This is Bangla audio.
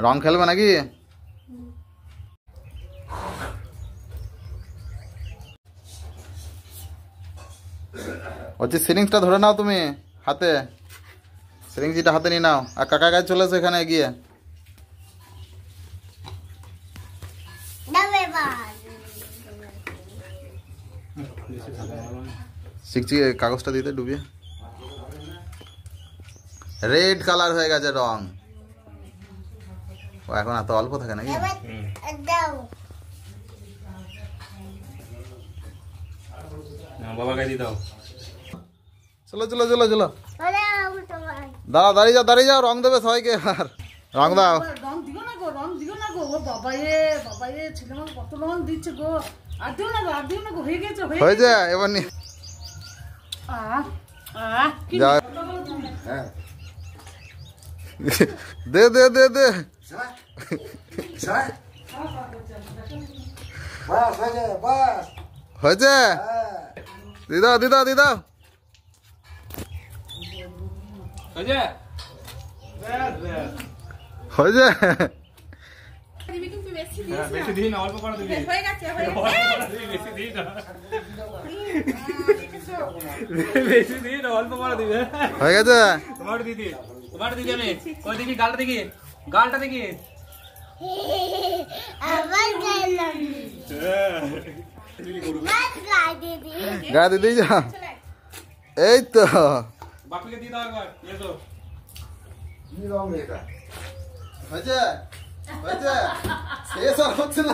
রং খেলবে নাকি? হচ্ছে সিরিঞ্জটা ধরে নাও তুমি হাতে, সিরিঞ্জটা হাতে নিয়ে নাও আর কাকা কাছে চলে এসো এখানে এগিয়ে। শিখছি কাগজটা দিতে ডুবিয়ে। রেড কালার হয়ে গেছে রং। ও এখন এত অল্প থাকে নাকি? বাবা গাই দিয়ে দাও। চলো চলো চলো চলো, দাঁড়াও, দাঁড়িয়ে যাও, রং দেবে সবাইকে। আর রং দাও। রং দিও না গো, রং দিও না গো। ও বাবা রে ছেলে মানুষ কত রং দিচ্ছে গো। আর দিও না গো, হয়ে গেছে হয়েছে এবার নি দে দে দে দে। হয়েছে, দিদা দিদা দিদা হয়েছে। বেশি দিই না, অল্প করে দিবি। হয়ে গেছে, বেশি দিই না, বেশি দিই না, অল্প করে দিবি। হয়ে গেছে। তোমার দিদি আমি কই দেখি, গালটা দেখি, গালটা দেখি। গা দিদি যা, এই তো বাপিকে দিয়ে দাও একবার। এসো হয়েছে হয়েছে, শেষ আর হচ্ছে না।